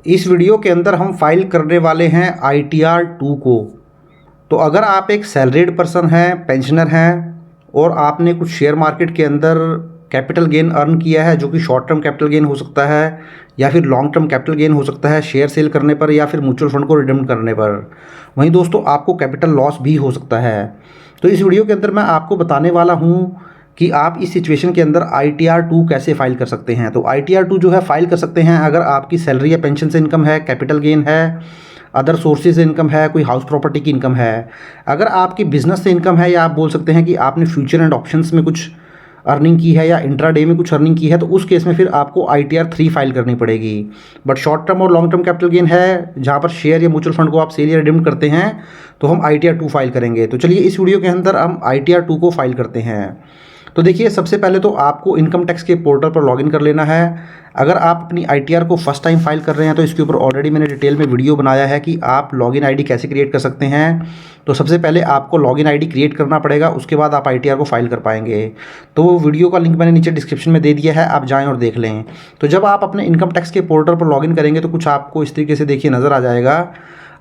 इस वीडियो के अंदर हम फाइल करने वाले हैं ITR 2 को। तो अगर आप एक सैलरीड पर्सन हैं, पेंशनर हैं और आपने कुछ शेयर मार्केट के अंदर कैपिटल गेन अर्न किया है, जो कि शॉर्ट टर्म कैपिटल गेन हो सकता है या फिर लॉन्ग टर्म कैपिटल गेन हो सकता है शेयर सेल करने पर या फिर म्यूचुअल फंड को रिडीम करने पर, वहीं दोस्तों आपको कैपिटल लॉस भी हो सकता है। तो इस वीडियो के अंदर मैं आपको बताने वाला हूँ कि आप इस सिचुएशन के अंदर ITR 2 कैसे फाइल कर सकते हैं। तो ITR 2 जो है फाइल कर सकते हैं अगर आपकी सैलरी या पेंशन से इनकम है, कैपिटल गेन है, अदर सोर्सेज से इनकम है, कोई हाउस प्रॉपर्टी की इनकम है। अगर आपकी बिजनेस से इनकम है या आप बोल सकते हैं कि आपने फ्यूचर एंड ऑप्शंस में कुछ अर्निंग की है या इंट्राडे में कुछ अर्निंग की है, तो उस केस में फिर आपको ITR 3 फाइल करनी पड़ेगी। बट शॉर्ट टर्म और लॉन्ग टर्म कैपिटल गेन है, जहाँ पर शेयर या म्यूचुअल फंड को आप सेल या रिडीम करते हैं, तो हम ITR 2 फाइल करेंगे। तो चलिए इस वीडियो के अंदर हम ITR 2 को फाइल करते हैं। तो देखिए, सबसे पहले तो आपको इनकम टैक्स के पोर्टल पर लॉगिन कर लेना है। अगर आप अपनी ITR को फर्स्ट टाइम फाइल कर रहे हैं तो इसके ऊपर ऑलरेडी मैंने डिटेल में वीडियो बनाया है कि आप लॉगिन ID कैसे क्रिएट कर सकते हैं। तो सबसे पहले आपको लॉगिन ID क्रिएट करना पड़ेगा, उसके बाद आप ITR को फाइल कर पाएंगे। तो वो वीडियो का लिंक मैंने नीचे डिस्क्रिप्शन में दे दिया है, आप जाएँ और देख लें। तो जब आप अपने इनकम टैक्स के पोर्टल पर लॉगिन करेंगे तो कुछ आपको इस तरीके से देखिए नज़र आ जाएगा।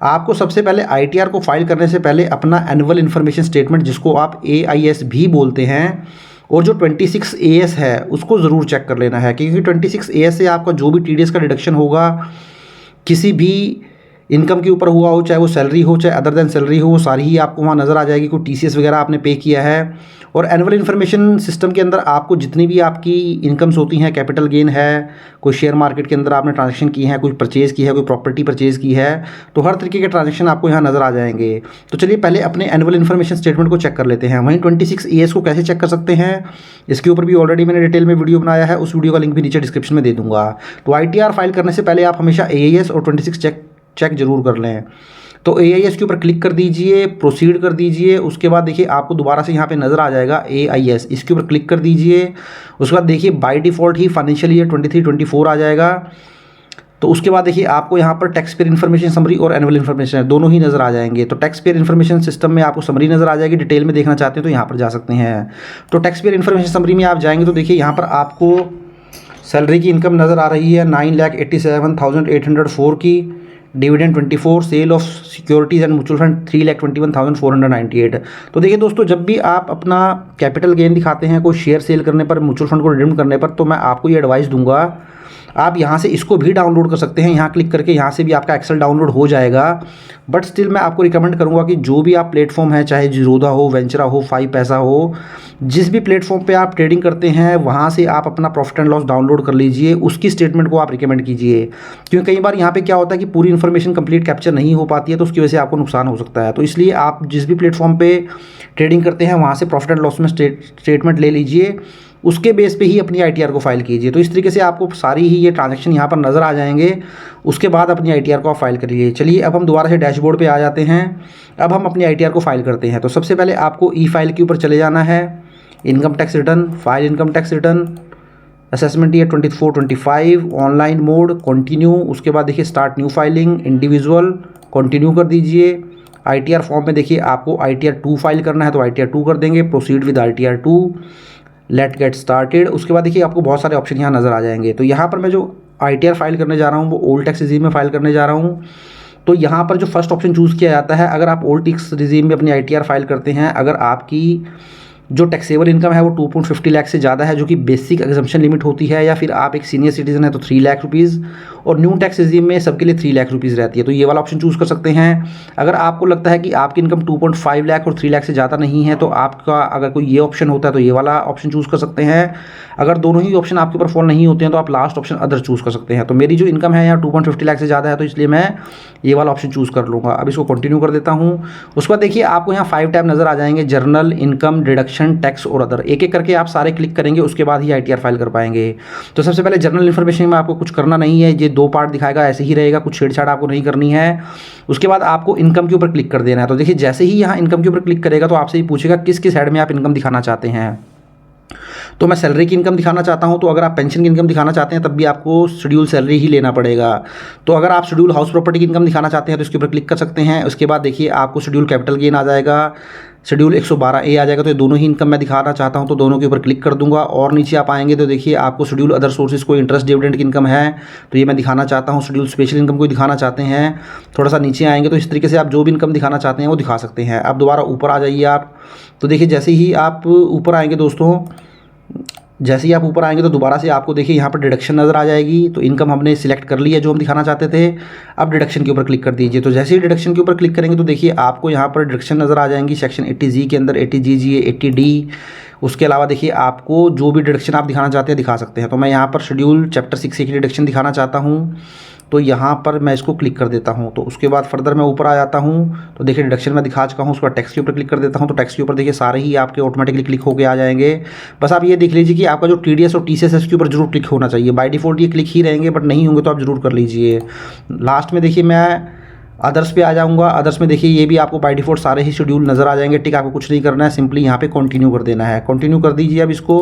आपको सबसे पहले ITR को फाइल करने से पहले अपना एनुअल इन्फॉर्मेशन स्टेटमेंट, जिसको आप AIS भी बोलते हैं, और जो 26 AS है उसको ज़रूर चेक कर लेना है, क्योंकि 26 AS से आपका जो भी TDS का डिडक्शन होगा किसी भी इनकम के ऊपर हुआ हो, चाहे वो सैलरी हो चाहे अदर देन सैलरी हो, वो सारी ही आपको वहाँ नज़र आ जाएगी। कोई TCS वगैरह आपने पे किया है। और एनुअल इन्फॉर्मेशन सिस्टम के अंदर आपको जितनी भी आपकी इनकम्स होती हैं, कैपिटल गेन है, कोई शेयर मार्केट के अंदर आपने ट्रांजेक्शन की है, कोई परचेज़ की है, कोई प्रॉपर्टी परचेज़ की है, तो हर तरीके के ट्रांजेक्शन आपको यहाँ नज़र आ जाएंगे। तो चलिए पहले अपने एनुअल इन्फॉर्मेशन स्टेटमेंट को चेक कर लेते हैं। वहीं 26 AS को कैसे चेक कर सकते हैं, इसके ऊपर भी ऑलरेडी मैंने डिटेल में वीडियो बनाया है, उस वीडियो का लिंक भी नीचे डिस्क्रिप्शन में दे दूँगा। तो ITR फाइल करने से पहले आप हमेशा AIS और 26 चेक जरूर कर लें। तो AIS के ऊपर क्लिक कर दीजिए, प्रोसीड कर दीजिए। उसके बाद देखिए आपको दोबारा से यहाँ पे नज़र आ जाएगा AIS, इसके ऊपर क्लिक कर दीजिए। उसके बाद देखिए by default he financial year 23-24 आ जाएगा। तो उसके बाद देखिए आपको यहाँ पर टैक्स पेयर इन्फॉर्मेशन समरी और एनुअल इन्फॉर्मेशन दोनों ही नज़र आ जाएंगे। तो टैक्स पेयर इन्फॉर्मेशन सिस्टम में आपको समरी नज़र आ जाएगी, डिटेल में देखना चाहते हैं तो यहाँ पर जा सकते हैं। तो टैक्स पेयर इन्फॉर्मेशन समरी में आप जाएंगे तो देखिए यहाँ पर आपको सैलरी की इनकम नज़र आ रही है 9,87,804 की, dividend 24, sale of securities and mutual fund 3,21,498। तो देखिए दोस्तों, जब भी आप अपना कैपिटल गेन दिखाते हैं कोई शेयर सेल करने पर, म्यूचुअल फंड को रिडीम करने पर, तो मैं आपको ये एडवाइस दूंगा, आप यहाँ से इसको भी डाउनलोड कर सकते हैं। यहाँ क्लिक करके यहाँ से भी आपका एक्सेल डाउनलोड हो जाएगा। बट स्टिल मैं आपको रिकमेंड करूँगा कि जो भी आप प्लेटफॉर्म है, चाहे जीरोधा हो, वेंचरा हो, 5 पैसा हो, जिस भी प्लेटफॉर्म पे आप ट्रेडिंग करते हैं, वहाँ से आप अपना प्रॉफिट एंड लॉस डाउनलोड कर लीजिए, उसकी स्टेटमेंट को आप रिकमेंड कीजिए। क्योंकि कई बार यहाँ पे क्या होता है कि पूरी इन्फॉर्मेशन कंप्लीट कैप्चर नहीं हो पाती है, तो उसकी वजह से आपको नुकसान हो सकता है। तो इसलिए आप जिस भी प्लेटफॉर्म पे ट्रेडिंग करते हैं वहाँ से प्रॉफिट एंड लॉस में स्टेटमेंट ले लीजिए, उसके बेस पे ही अपनी ITR को फाइल कीजिए। तो इस तरीके से आपको सारी ही ये ट्रांजैक्शन यहाँ पर नज़र आ जाएंगे। उसके बाद अपनी ITR को आप फाइल कर लीजिए। चलिए अब हम दोबारा से डैशबोर्ड पे आ जाते हैं। अब हम अपनी ITR को फाइल करते हैं। तो सबसे पहले आपको ई फाइल के ऊपर चले जाना है, income tax return, file income tax return, assessment year 24-25, online mode, continue. उसके बाद देखिए start new filing, individual, continue कर दीजिए। ITR फॉर्म में देखिए आपको ITR 2 फाइल करना है, तो ITR 2 कर देंगे, proceed with ITR 2, let get started. उसके बाद देखिए आपको बहुत सारे ऑप्शन यहाँ नज़र आ जाएंगे। तो यहाँ पर मैं जो ITR फाइल करने जा रहा हूँ वो ओल्ड टैक्स रिजीम में फाइल करने जा रहा हूँ। तो यहाँ पर जो फर्स्ट ऑप्शन चूज़ किया जाता है, अगर आप ओल्ड टैक्स रिजीम में अपनी ITR फाइल करते हैं, अगर आपकी जो टैक्सेबल इनकम है वो 2.50 लाख से ज़्यादा है, जो कि बेसिक एग्जम्पशन लिमिट होती है, या फिर आप एक सीनियर सिटीजन है तो 3 लाख रुपीज़, और न्यू टैक्स रिजीम में सबके लिए 3 लाख रुपीज़ रहती है, तो ये वाला ऑप्शन चूज़ कर सकते हैं। अगर आपको लगता है कि आपकी इनकम 2.5 लाख और 3 लाख से ज़्यादा नहीं है, तो आपका अगर कोई ये ऑप्शन होता है तो ये वाला ऑप्शन चूज़ कर सकते हैं। अगर दोनों ही ऑप्शन आपके ऊपर फॉल नहीं होते हैं तो आप लास्ट ऑप्शन अदर चूज़ कर सकते हैं। तो मेरी जो इनकम है यहाँ 2.50 लाख से ज़्यादा है, तो इसलिए मैं ये वाला ऑप्शन चूज़ कर लूँगा। अब इसको कंटिन्यू कर देता हूँ। उसके बाद देखिए आपको यहाँ 5 टैब नज़र आ जाएंगे, जर्नल, इनकम, डिडक्शन, टैक्स और अदर। एक एक करके आप सारे क्लिक करेंगे, उसके बाद ही ITR फाइल कर पाएंगे। तो सबसे पहले जनरल इन्फॉर्मेशन में आपको कुछ करना नहीं है, ये 2 पार्ट दिखाएगा, ऐसे ही रहेगा, कुछ छेड़छाड़ आपको नहीं करनी है। उसके बाद आपको इनकम के ऊपर क्लिक कर देना है। तो देखिए जैसे ही यहाँ इनकम के ऊपर क्लिक करेगा तो आपसे ही पूछेगा किस किस साइड में आप इनकम दिखाना चाहते हैं। तो मैं सैलरी की इनकम दिखाना चाहता हूं, तो अगर आप पेंशन की इनकम दिखाना चाहते हैं तब भी आपको शेड्यूल सैलरी ही लेना पड़ेगा। तो अगर आप शेड्यूल हाउस प्रॉपर्टी की इनकम दिखाना चाहते हैं तो इसके ऊपर क्लिक कर सकते हैं। उसके बाद देखिए आपको शेड्यूल कैपिटल गेन आ जाएगा, शेड्यूल 112A आ जाएगा। तो ये दोनों ही इनकम मैं दिखाना चाहता हूँ, तो दोनों के ऊपर क्लिक कर दूंगा और नीचे आप आएंगे तो देखिए आपको शेड्यूल अदर सोर्सेज कोई इंटरेस्ट डिविडेंड की इनकम है तो ये मैं दिखाना चाहता हूँ। शेड्यूल स्पेशल इनकम कोई दिखाना चाहते हैं, थोड़ा सा नीचे आएंगे तो इस तरीके से आप जो भी इनकम दिखाना चाहते हैं वो दिखा सकते हैं। अब दोबारा ऊपर आ जाइए आप, तो देखिए जैसे ही आप ऊपर आएंगे दोस्तों, जैसे ही आप ऊपर आएंगे तो दोबारा से आपको देखिए यहाँ पर डिडक्शन नज़र आ जाएगी। तो इनकम हमने सिलेक्ट कर ली है जो हम दिखाना चाहते थे। अब डिडक्शन के ऊपर क्लिक कर दीजिए। तो जैसे ही डिडक्शन के ऊपर क्लिक करेंगे तो देखिए आपको यहाँ पर डिडक्शन नज़र आ जाएंगी सेक्शन 80G के अंदर, 80G 80D। उसके अलावा देखिए आपको जो भी डिडक्शन आप दिखाना चाहते हैं दिखा सकते हैं। तो मैं यहाँ पर शेड्यूल चैप्टर 6A की डिडक्शन दिखाना चाहता हूँ, तो यहाँ पर मैं इसको क्लिक कर देता हूँ। तो उसके बाद फर्दर मैं ऊपर आ जाता हूँ, तो देखिए डिडक्शन मैं दिखा चुका हूँ। उसके बाद टैक्स के ऊपर क्लिक कर देता हूँ, तो टैक्स के ऊपर देखिए सारे ही आपके ऑटोमेटिकली क्लिक होकर आ जाएंगे। बस आप ये देख लीजिए कि आपका जो TDS और TCS है इसके ऊपर जरूर क्लिक होना चाहिए। बाय डिफ़ॉल्ट ये क्लिक ही रहेंगे, बट नहीं होंगे तो आप जरूर कर लीजिए। लास्ट में देखिए मैं अदर्स पे आ जाऊंगा। अदर्स में देखिए ये भी आपको बाय डिफ़ॉल्ट सारे ही शेड्यूल नज़र आ जाएंगे। ठीक, आपको कुछ नहीं करना है, सिंपली यहाँ पे कंटिन्यू कर देना है। कंटिन्यू कर दीजिए अब इसको।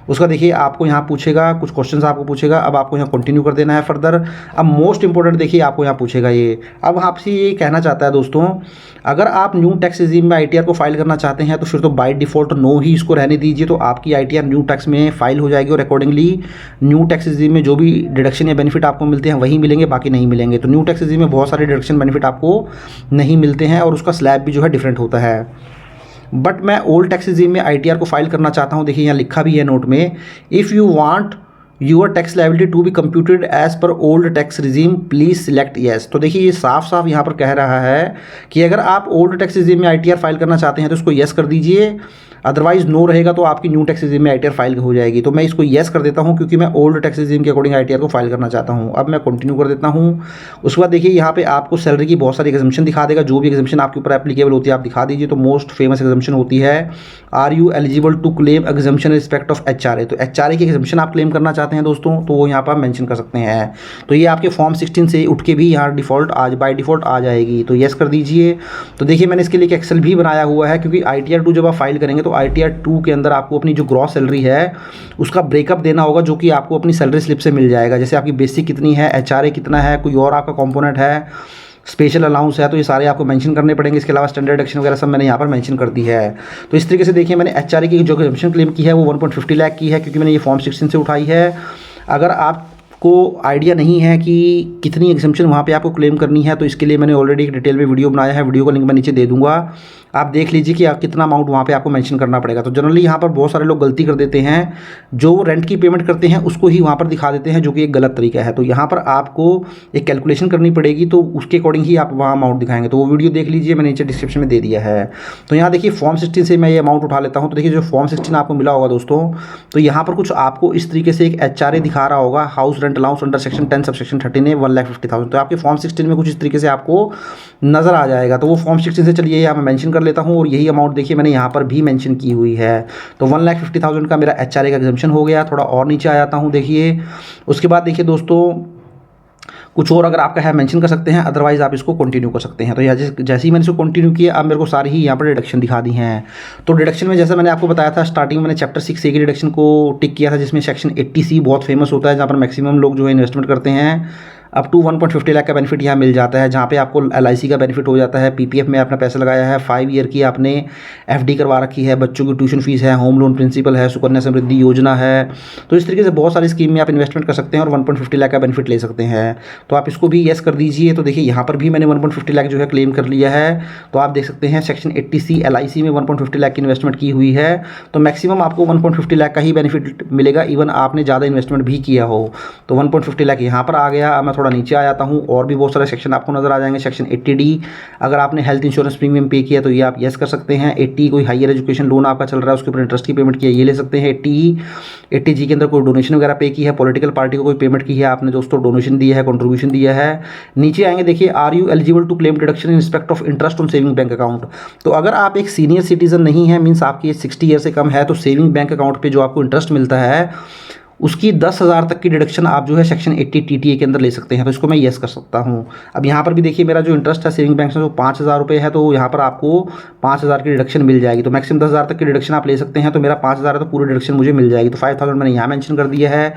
उसका देखिए आपको यहाँ पूछेगा, कुछ क्वेश्चंस आपको पूछेगा, अब आपको यहाँ कंटिन्यू कर देना है फर्दर। अब मोस्ट इंपॉर्टेंट देखिए आपको यहाँ पूछेगा ये, अब आपसे ये कहना चाहता है दोस्तों, अगर आप न्यू टैक्स रिजीम में ITR को फाइल करना चाहते हैं तो फिर तो बाय डिफ़ॉल्ट नो ही इसको रहने दीजिए। तो आपकी ITR न्यू टैक्स में फाइल हो जाएगी और अकॉर्डिंगली न्यू टैक्स रिजीम में जो भी डिडक्शन या बेनिफिट आपको मिलते हैं वही मिलेंगे, बाकी नहीं मिलेंगे। तो न्यू टैक्स रिजीम में बहुत सारे डिडक्शन बेनिफिट आपको नहीं मिलते हैं और उसका स्लैब भी जो है डिफरेंट होता है। बट मैं ओल्ड टैक्स रिजीम में ITR को फाइल करना चाहता हूँ। देखिए यहाँ लिखा भी है नोट में, if you want your tax liability to be computed as per old tax regime please select yes. तो देखिए ये साफ साफ यहाँ पर कह रहा है कि अगर आप ओल्ड टैक्स रिजीम में ITR फाइल करना चाहते हैं तो इसको येस कर दीजिए, अदरवाइज नो रहेगा तो आपकी न्यू टैक्स रिजीम में ITR फाइल हो जाएगी। तो मैं इसको येस कर देता हूँ क्योंकि मैं ओल्ड टैक्स रिजीम के अकॉर्डिंग ITR को फाइल करना चाहता हूँ। अब मैं कंटिन्यू कर देता हूँ। उसके बाद देखिए यहाँ पे आपको सैलरी की बहुत सारी एग्जम्पशन दिखा देगा, जो भी एग्जम्पशन आपके ऊपर एप्लीकेबल होती है आप दिखा दीजिए। तो मोस्ट फेमस एग्जम्पशन होती है, are you eligible to claim exemption respect of HRA। तो HRA की एग्जम्पशन आप क्लेम करना चाहते हैं दोस्तों, तो वो यहाँ पर मेंशन कर सकते हैं। तो ये आपके फॉर्म 16 से उठ के भी यहाँ बाय डिफ़ॉल्ट आ जाएगी। तो येस कर दीजिए। तो देखिए मैंने इसके लिए एक एक्सेल भी बनाया हुआ है, क्योंकि ITR 2 जब आप फाइल करेंगे तो ITR 2 के अंदर आपको अपनी जो ग्रॉस सैलरी है उसका ब्रेकअप देना होगा, जो कि आपको अपनी सैलरी स्लिप से मिल जाएगा। जैसे आपकी बेसिक कितनी है, HRA कितना है, कोई और आपका कंपोनेंट है, स्पेशल अलाउंस है, तो ये सारे आपको मेंशन करने पड़ेंगे। इसके अलावा स्टैंडर्ड डिडक्शन वगैरह सब मैंने यहाँ पर मेंशन कर दी है। तो इस तरीके से देखिए मैंने HRA की जो एग्जम्पशन क्लेम की है वो 1.50 लाख की है, क्योंकि मैंने ये फॉर्म 16 से उठाई है। अगर आपको आइडिया नहीं है कि कितनी एग्जम्पशन वहाँ पे आपको क्लेम करनी है, तो इसके लिए मैंने ऑलरेडी एक डिटेल में वीडियो बनाया है, वीडियो का लिंक मैं नीचे दे दूँगा, आप देख लीजिए कि कितना अमाउंट वहाँ पे आपको मेंशन करना पड़ेगा। तो जनरली यहाँ पर बहुत सारे लोग गलती कर देते हैं, जो रेंट की पेमेंट करते हैं उसको ही वहाँ पर दिखा देते हैं, जो कि एक गलत तरीका है। तो यहाँ पर आपको एक कैलकुलेशन करनी पड़ेगी, तो उसके अकॉर्डिंग ही आप वहाँ अमाउंट दिखाएंगे। तो वो वीडियो देख लीजिए, मैंने नीचे डिस्क्रिप्शन में दे दिया है। तो यहाँ देखिए फॉर्म 16 से मैं ये अमाउंट उठा लेता हूँ। तो देखिए जो फॉर्म 16 आपको मिला होगा दोस्तों, तो यहाँ पर कुछ आपको इस तरीके से एक HRA दिखा रहा होगा, house rent allowance under section 10 subsection 13A 1,50,000। तो आपके फॉर्म 16 में कुछ इस तरीके से आपको नज़र आ जाएगा। तो वो फॉर्म 16 से चलिए यहाँ मैं मेंशन कर लेता हूँ, और यही अमाउंट देखिए मैंने यहाँ पर भी मेंशन की हुई है। तो 1,50,000 का मेरा HRA का एग्जम्पशन हो गया। थोड़ा और नीचे आ जाता हूँ देखिए। उसके बाद देखिए दोस्तों कुछ और अगर आपका है मेंशन कर सकते हैं, अदरवाइज़ आप इसको कंटिन्यू कर सकते हैं। तो जैसे ही मैंने इसको कंटिन्यू किया, अब मेरे को सारी ही यहाँ पर डिडक्शन दिखा दी हैं। तो डिडक्शन में जैसे मैंने आपको बताया था स्टार्टिंग में, मैंने चैप्टर 6A की डिडक्शन को टिक किया था, जिसमें सेक्शन 80C बहुत फेमस होता है, जहाँ पर मैक्सिमम लोग जो है इन्वेस्टमेंट करते हैं। अप टू 1.50 लाख का बेनिफिट यहाँ मिल जाता है, जहाँ पे आपको LIC का बेनिफिट हो जाता है, PPF में आपने पैसा लगाया है, 5 ईयर की आपने FD करवा रखी है, बच्चों की ट्यूशन फीस है, होम लोन प्रिंसिपल है, सुकन्या समृद्धि योजना है। तो इस तरीके से बहुत सारी स्कीम में आप इन्वेस्टमेंट कर सकते हैं और 1.50 लाख का बेनिफिट ले सकते हैं। तो आप इसको भी येस कर दीजिए। तो देखिए यहाँ पर भी मैंने 1.50 लाख जो है क्लेम कर लिया है। तो आप देख सकते हैं सेक्शन 80C LIC में 1.50 लाख की इन्वेस्टमेंट की हुई है। तो मैक्सिमम आपको 1.50 लाख का ही बेनिफिट मिलेगा, इवन आपने ज़्यादा इन्वेस्टमेंट भी किया हो। तो 1.50 लाख यहाँ पर आ गया। मैं थोड़ा नीचे आ जाता हूँ, और भी बहुत सारे सेक्शन आपको नजर आ जाएंगे। सेक्शन 80D, अगर आपने हेल्थ इंश्योरेंस प्रीमियम पे किया तो ये आप येस कर सकते हैं। 80 कोई हायर एजुकेशन लोन आपका चल रहा है, उसके ऊपर इंटरेस्ट की पेमेंट किया, ये ले सकते हैं। 80G के अंदर कोई डोनेशन वगैरह पे की है, पॉलिटिकल पार्टी को कोई पेमेंट की है आपने दोस्तों, डोनेशन दिया है, कंट्रीब्यूशन दिया है। नीचे आएंगे देखिए, are you eligible to claim deduction in respect of interest on saving bank account. तो अगर आप एक सीनियर सिटीजन नहीं है, मीन्स आपकी एज 60 ईयर से कम है, तो सेविंग बैंक अकाउंट पर जो आपको इंटरेस्ट मिलता है उसकी 10,000 तक की डिडक्शन आप जो है सेक्शन 80 TTA के अंदर ले सकते हैं। तो इसको मैं येस कर सकता हूँ। अब यहाँ पर भी देखिए मेरा जो इंटरेस्ट है सेविंग बैंक से वो 5,000 रुपये है, तो यहाँ पर आपको 5,000 की डिडक्शन मिल जाएगी। तो मैक्सिमम 10,000 तक की डिडक्शन आप ले सकते हैं। तो मेरा 5,000 है तो पूरी डिडक्शन मुझे मिल जाएगी। तो 5,000 मैंने यहाँ मेंशन कर दिया है।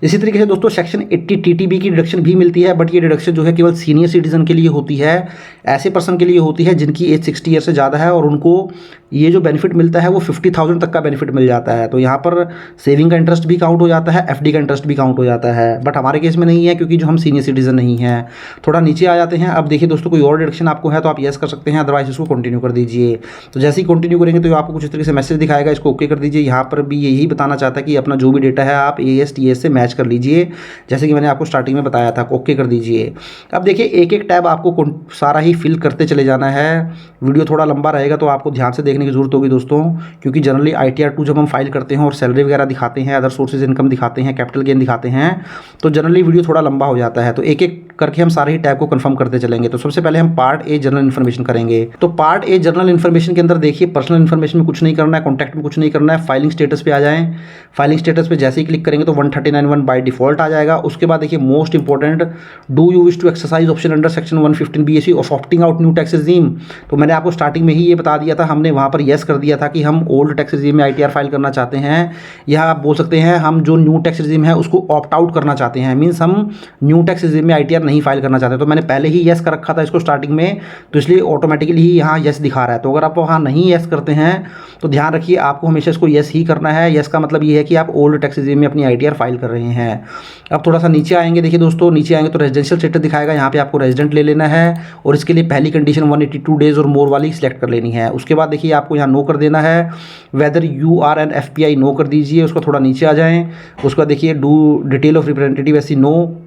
इसी तरीके से दोस्तों सेक्शन 80 TTB की डिडक्शन भी मिलती है, बट ये डिडक्शन जो है केवल सीनियर सिटीजन के लिए होती है, ऐसे पर्सन के लिए होती है जिनकी एज 60 ईयर से ज़्यादा है और उनको ये जो बेनिफिट मिलता है वो 50,000 तक का बेनिफिट मिल जाता है। तो यहाँ पर सेविंग का इंटरेस्ट भी काउंट हो जाता है, FD का इंटरेस्ट भी काउंट हो जाता है, बट हमारे केस में नहीं है क्योंकि जो हम सीनियर सिटीजन नहीं हैं। थोड़ा नीचे आ जाते हैं। अब देखिए दोस्तों कोई और डिडक्शन आपको है तो आप येस कर सकते हैं, अदरवाइज इसको कंटिन्यू कर दीजिए। तो जैसे ही कंटिन्यू करेंगे तो आपको कुछ इस तरीके से मैसेज दिखाएगा, इसको ओके कर दीजिए। यहाँ पर भी यही बताना चाहता है कि अपना जो भी डेटा है आप AS TS से मैच कर लीजिए, जैसे कि मैंने आपको स्टार्टिंग में बताया था, ओके कर दीजिए। अब देखिए एक एक टैब आपको सारा ही फिल करते चले जाना है। वीडियो थोड़ा लंबा रहेगा तो आपको ध्यान से देखने की जरूरत होगी दोस्तों, क्योंकि जनरली ITR 2 जब हम फाइल करते हैं और सैलरी वगैरह दिखाते हैं, अदर सोर्सेज इनकम दिखाते हैं, कैपिटल गेन दिखाते हैं, तो जनरली वीडियो थोड़ा लंबा हो जाता है। तो एक एक करके हम सारे ही टैब को कंफर्म करते चलेंगे। तो सबसे पहले हम पार्ट A जनरल इन्फॉर्मेशन करेंगे। तो पार्ट A जनरल इन्फॉर्मेशन के अंदर देखिए पर्सनल इन्फॉर्मेशन में कुछ नहीं करना है, कॉन्टैक्ट में कुछ नहीं करना है, फाइलिंग स्टेटस पे आ जाएं। फाइलिंग स्टेटस पे जैसे ही क्लिक करेंगे तो 139(1) बाय डिफॉल्ट आ जाएगा। उसके बाद देखिए most important, do you wish to exercise option under section 115 BAC of opting out new tax regime. तो मैंने आपको स्टार्टिंग में ही ये बता दिया था, हमने वहाँ पर येस कर दिया था कि हम ओल्ड टैक्स रिजीम में ITR फाइल करना चाहते हैं, या आप बोल सकते हैं हम जो न्यू टैक्स रिजीम है उसको ऑप्ट आउट करना चाहते हैं, मीन्स हम न्यू टैक्स रिजीम में ITR नहीं फाइल करना चाहते। तो मैंने पहले ही येस कर रखा था इसको स्टार्टिंग में, तो इसलिए ऑटोमेटिकली ही यहाँ येस दिखा रहा है। तो अगर आप वहाँ नहीं येस करते हैं तो ध्यान रखिए आपको हमेशा इसको येस ही करना है। येस का मतलब ये है कि आप ओल्ड टैक्स रिजीम में अपनी ITR फाइल कर रहे हैं। अब थोड़ा सा नीचे आएंगे, देखिए दोस्तों नीचे आएंगे तो रेजिडेंशियल स्टेटस दिखाएगा, यहाँ पे आपको रेजिडेंट ले लेना है और इसके लिए पहली कंडीशन 182 डेज और मोर वाली सिलेक्ट कर लेनी है। उसके बाद देखिए आपको यहाँ नो कर देना है, whether you are an FPI no कर दीजिए। उसको थोड़ा नीचे आ जाएं, उसके बाद देखिए डू डिटेल ऑफ रिप्रेजेंटेटिव ऐसी नो,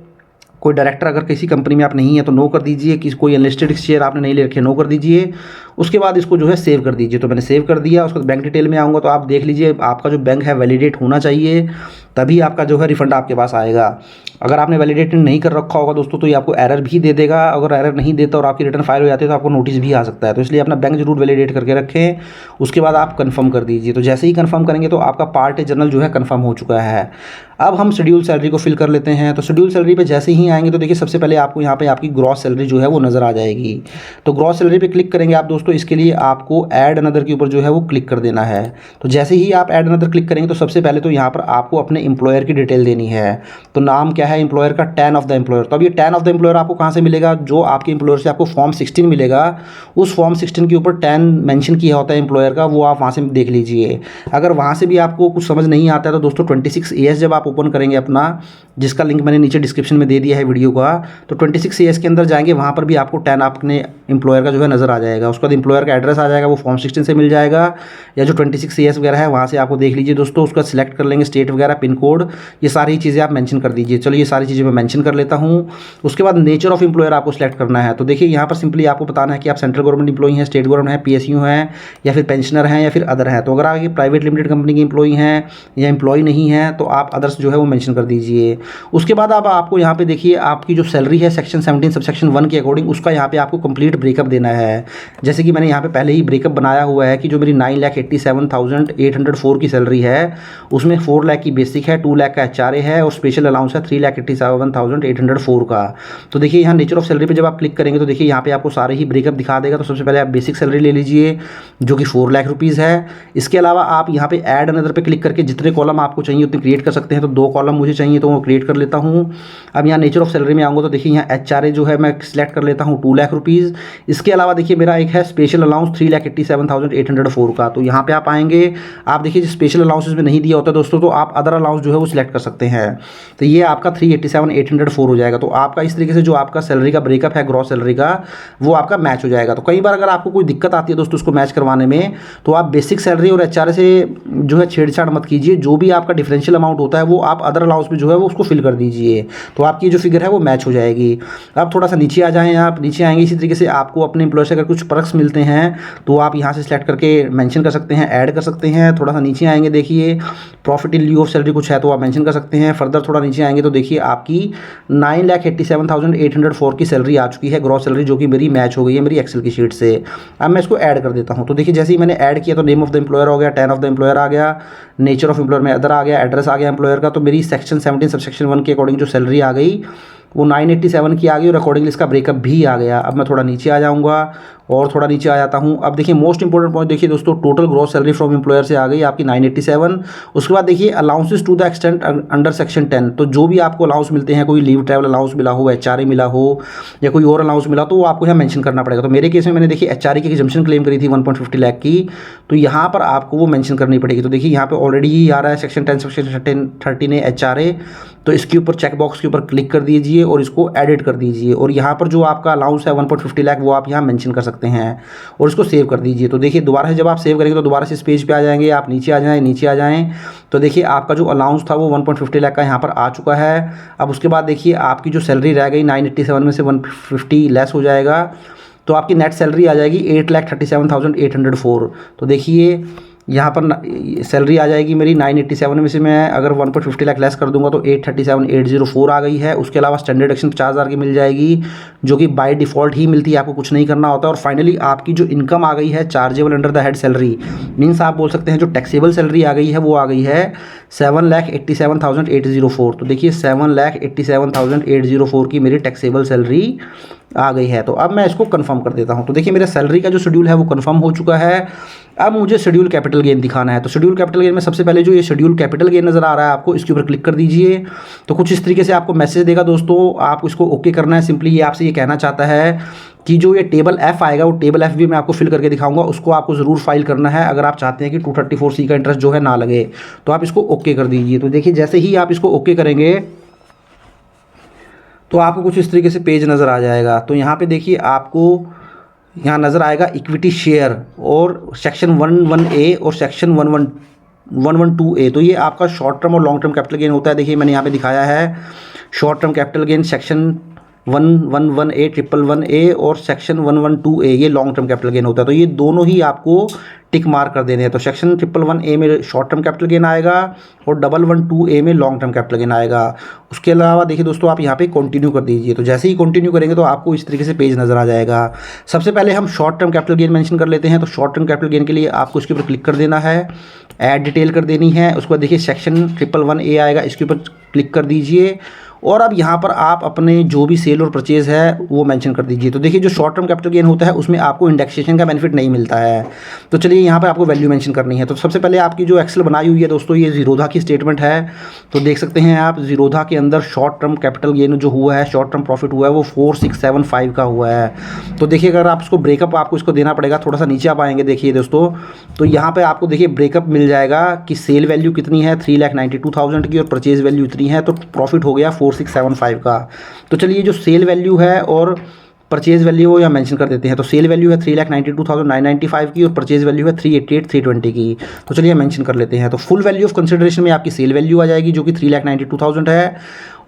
कोई डायरेक्टर अगर किसी कंपनी में आप नहीं है तो नो कर दीजिए, कि कोई अनलिस्टेड शेयर आपने नहीं ले रखे नो कर दीजिए। उसके बाद इसको जो है सेव कर दीजिए। तो मैंने सेव कर दिया। उसके बाद बैंक डिटेल में आऊँगा तो आप देख लीजिए आपका जो बैंक है वैलिडेट होना चाहिए, तभी आपका जो है रिफंड आपके पास आएगा। अगर आपने वैलिडेट नहीं कर रखा होगा दोस्तों तो ये आपको एरर भी दे देगा। अगर एरर नहीं देता और आपकी रिटर्न फाइल हो जाती है तो आपको नोटिस भी आ सकता है। तो इसलिए अपना बैंक जरूर वैलिडेट करके रखें। उसके बाद आप कंफर्म कर दीजिए। तो जैसे ही कंफर्म करेंगे तो आपका पार्ट A जनरल जो है कंफर्म हो चुका है। अब हम शेड्यूल सैलरी को फिल कर लेते हैं। तो शेड्यूल सैलरी पे जैसे ही आएंगे तो देखिए सबसे पहले आपको यहाँ पे आपकी ग्रॉस सैलरी जो है वो नज़र आ जाएगी। तो ग्रॉस सैलरी पे क्लिक करेंगे आप दोस्तों, इसके लिए आपको ऐड अनदर के ऊपर जो है वो क्लिक कर देना है। तो जैसे ही आप ऐड अनदर क्लिक करेंगे तो सबसे पहले तो यहाँ पर आपको अपने एम्प्लॉयर की डिटेल देनी है। तो नाम क्या है एम्प्लॉयर का, टैन ऑफ द एम्प्लॉयर। तो अब ये टैन ऑफ द एम्प्लॉयर आपको कहाँ से मिलेगा, जो आपके एम्प्लॉयर से आपको फॉर्म 16 मिलेगा, उस फॉर्म 16 के ऊपर टैन मेंशन किया होता है एम्प्लॉयर का, वो आप वहाँ से देख लीजिए। अगर वहाँ से भी आपको कुछ समझ नहीं आता है तो दोस्तों 26 AS जब आप ओपन करेंगे अपना, जिसका लिंक मैंने नीचे डिस्क्रिप्शन में दे दिया है वीडियो का, तो 26 AS के अंदर जाएंगे, वहाँ पर भी आपको टैन अपने एम्प्लॉयर का जो है नज़र आ जाएगा। उसके बाद एम्प्लॉयर का एड्रेस आ जाएगा, वो फॉर्म 16 से मिल जाएगा, या जो 26 AS वगैरह है वहाँ से आपको देख लीजिए दोस्तों। उसका सिलेक्ट कर लेंगे स्टेट वगैरह, पिन कोड, ये सारी चीज़ें आप मेंशन कर दीजिए। चलो ये सारी चीज़ें मैं मेंशन कर लेता हूँ। उसके बाद नेचर ऑफ एम्प्लॉयर आपको सिलेक्ट करना है। तो देखिए यहाँ पर सिंपली आपको बताना है कि आप सेंट्रल गवर्नमेंट एम्प्लॉई हैं, स्टेट गवर्नमेंट है, PSU हैं, या फिर पेंशनर हैं, या फिर अदर हैं। तो अगर आप ये प्राइवेट लिमिटेड कंपनी के एम्प्लॉई हैं या एम्प्लॉई नहीं हैं तो आप अदर्स जो है वो मेंशन कर दीजिए। उसके बाद अब आपको यहाँ पे देखिए आपकी जो सैलरी है सेक्शन 17 सबसेक्शन 1 के अकॉर्डिंग, उसका यहाँ पे आपको कंप्लीट ब्रेकअप देना है। जैसे कि मैंने यहाँ पे पहले ही ब्रेकअप बनाया हुआ है कि जो मेरी 9,87,804 की सैलरी है उसमें 4 लाख की बेसिक है, 2 लाख का HRA है और स्पेशल अलाउंस है 3,87,804 का। तो देखिए यहाँ नेचर ऑफ सैलरी पे जब आप क्लिक करेंगे तो देखिए यहाँ पे आपको सारे ही ब्रेकअप दिखा देगा। तो सबसे पहले आप बेसिक सैलरी ले लीजिए जो कि 4 लाख रुपीज़ है। इसके अलावा आप यहाँ पे ऐड अनदर पे क्लिक करके जितने कॉलम आपको चाहिए उतने क्रिएट कर सकते हैं। तो 2 कॉलम मुझे चाहिए तो वो क्रिएट कर लेता हूँ। अब यहाँ नेचर ऑफ सैलरी में आऊँगा तो देखिए यहाँ HRA जो है मैं सिलेक्ट कर लेता हूँ 2 लाख रुपीज़। इसके अलावा देखिए मेरा एक है स्पेशल अलाउंस 3,87,804 का। तो यहाँ पे आप आएंगे, आप देखिए स्पेशल अलाउंस में नहीं दिया होता दोस्तों, तो आप अदर अलाउंस जो है वो सिलेक्ट कर सकते हैं। तो ये आपका 3,87,804 हो जाएगा। तो आपका इस तरीके से जो आपका सैलरी का ब्रेकअप है ग्रॉस सैलरी का, वो आपका मैच हो जाएगा। तो कई बार अगर आपको कोई दिक्कत आती है दोस्तों उसको मैच करवाने में, तो आप बेसिक सैलरी और HRA से जो है छेड़छाड़ मत कीजिए। जो भी आपका डिफरेंशियल अमाउंट होता है वो आप अदर अलाउंस में जो है वो उसको फिल कर दीजिए, तो आपकी जो फिगर है वो मैच हो जाएगी। अब थोड़ा सा नीचे आ जाएँ, आप नीचे आएंगे, इसी तरीके से आपको अपने एम्प्लॉयर से अगर कुछ परक्स मिलते हैं तो आप यहाँ से सिलेक्ट करके मेंशन कर सकते हैं, ऐड कर सकते हैं। थोड़ा सा नीचे आएंगे, देखिए profit in lieu of salary कुछ है तो आप मेंशन कर सकते हैं। फर्दर थोड़ा नीचे आएंगे तो देखिए आपकी 9,87,804 की सैलरी आ चुकी है, ग्रॉस सैलरी, जो कि मेरी मैच हो गई है मेरी एक्सेल की शीट से। अब मैं इसको ऐड कर देता हूँ। तो देखिए जैसे ही मैंने ऐड किया तो नेम ऑफ द एम्प्लॉयर हो गया, टैन ऑफ द एम्प्लॉयर आ गया, नेचर ऑफ एम्प्लॉयर में अदर आ गया, एड्रेस आ गया एम्प्लॉयर का। तो मेरी सेक्शन 17 सबसेक्शन 1 के अकॉर्डिंग जो सैलरी आ गई वो 987 की आ गई और अकॉर्डिंगली इसका ब्रेकअप भी आ गया। अब मैं थोड़ा नीचे आ जाऊंगा और थोड़ा नीचे आ जाता हूं। अब देखिए मोस्ट इंपॉर्टेंट पॉइंट देखिए दोस्तों, total gross salary from employer से आ गई आपकी 987। उसके बाद देखिए allowances to the extent under section 10, तो जो भी आपको अलाउंस मिलते हैं, कोई लीव ट्रैवल अलाउंस मिला हो, HRA मिला हो या कोई और अलाउंस मिला तो वो आपको यहाँ मेंशन करना पड़ेगा। तो मेरे केस में मैंने देखिए HRA की एग्जम्पशन क्लेम करी थी 1.50 लाख की, तो यहाँ पर आपको वो मेंशन करनी पड़ेगी। तो देखिए यहाँ पे ऑलरेडी ही आ रहा है सेक्शन 10 सेक्शन 13 है HRA, तो इसके ऊपर चेक बॉक्स के ऊपर क्लिक कर दीजिए और इसको एडिट कर दीजिए और यहाँ पर जो आपका अलाउंस है 1.50 लाख वो आप यहाँ मेंशन कर सकते हैं और इसको सेव कर दीजिए। तो देखिए दोबारा से जब आप सेव करेंगे तो दोबारा से इस पेज पे आ जाएंगे, आप नीचे आ जाएं तो देखिए आपका जो अलाउंस था वो 1.50 लाख का यहाँ पर आ चुका है। अब उसके बाद देखिए आपकी जो सैलरी रह गई 987 में से 150 लेस हो जाएगा तो आपकी नेट सैलरी आ जाएगी 8,37,804। तो देखिए यहाँ पर सैलरी आ जाएगी मेरी 987 में से मैं अगर 1.50 लाख लेस कर दूंगा तो 837,804 आ गई है। उसके अलावा स्टैंडर्ड डिडक्शन 50,000 की मिल जाएगी जो कि बाय डिफ़ॉल्ट ही मिलती है, आपको कुछ नहीं करना होता। और फाइनली आपकी जो इनकम आ गई है chargeable under the head salary, means आप बोल सकते हैं जो टैक्सेबल सैलरी आ गई है वो आ गई है 7,87,804। तो देखिए 7,87,804 की मेरी टैक्सेबल सैलरी आ गई है। तो अब मैं इसको कंफर्म कर देता हूं। तो देखिए मेरा सैलरी का जो शेड्यूल है वो कंफर्म हो चुका है। अब मुझे शेड्यूल कैपिटल गेन दिखाना है। तो शेड्यूल कैपिटल गेन में सबसे पहले जो ये शेड्यूल कैपिटल गेन नज़र आ रहा है आपको, इसके ऊपर क्लिक कर दीजिए। तो कुछ इस तरीके से आपको मैसेज देगा दोस्तों, आपको इसको ओके करना है। सिंपली ये आपसे ये कहना चाहता है कि जो ये टेबल F आएगा वो टेबल F भी मैं आपको फिल करके दिखाऊंगा, उसको आपको ज़रूर फाइल करना है अगर आप चाहते हैं कि 234C का इंटरेस्ट जो है ना लगे। तो आप इसको ओके कर दीजिए। तो देखिए जैसे ही आप इसको ओके करेंगे तो आपको कुछ इस तरीके से पेज नज़र आ जाएगा। तो यहाँ पे देखिए आपको यहाँ नज़र आएगा इक्विटी शेयर और सेक्शन 11A और सेक्शन 112A। तो ये आपका शॉर्ट टर्म और लॉन्ग टर्म कैपिटल गेन होता है। देखिए मैंने यहाँ पे दिखाया है short term capital gain section 111A 111A और सेक्शन 112A ये लॉन्ग टर्म कैपिटल गेन होता है। तो ये दोनों ही आपको टिक मार्क कर देने हैं। तो सेक्शन 111A में शॉर्ट टर्म कैपिटल गेन आएगा और 112A में लॉन्ग टर्म कैपिटल गेन आएगा। उसके अलावा देखिए दोस्तों आप यहाँ पे कंटिन्यू कर दीजिए। तो जैसे ही कंटिन्यू करेंगे तो आपको इस तरीके से पेज नज़र आ जाएगा। सबसे पहले हम short term capital gain mention कर लेते हैं। तो शॉर्ट टर्म कैपिटल गेन के लिए आपको इसके ऊपर क्लिक कर देना है, ऐड डिटेल कर देनी है। उसके बाद देखिए सेक्शन 111A आएगा, इसके ऊपर क्लिक कर दीजिए और अब यहाँ पर आप अपने जो भी सेल और परचेज है वो मेंशन कर दीजिए। तो देखिए जो शॉर्ट टर्म कैपिटल गेन होता है उसमें आपको इंडेक्सेशन का बेनिफिट नहीं मिलता है। तो चलिए यहाँ पर आपको वैल्यू मेंशन करनी है। तो सबसे पहले आपकी जो एक्सेल बनाई हुई है दोस्तों ये जीरोधा की स्टेटमेंट है। तो देख सकते हैं आप जीरोधा के अंदर शॉर्ट टर्म कैपिटल गेन जो हुआ है, शॉर्ट टर्म प्रॉफिट हुआ है वो 4675 का हुआ है। तो देखिए अगर आप इसको ब्रेकअप आपको इसको देना पड़ेगा, थोड़ा सा नीचे आप आएंगे देखिए दोस्तों, तो यहाँ पर आपको देखिए ब्रेकअप मिल जाएगा कि सेल वैल्यू कितनी है 3,92,000 की और परचेज वैल्यू इतनी है, तो प्रॉफिट हो गया 4675 का। तो चलिए जो सेल वैल्यू है और परचेज वैल्यू वो यहाँ मेंशन कर देते हैं। तो सेल वैल्यू है 3,92,995 की और परचेज वैल्यू है 388,320 की। तो चलिए मेंशन कर लेते हैं। तो फुल वैल्यू ऑफ कंसिडरेशन में आपकी सेल वैल्यू आ जाएगी जो कि 3,92,000 है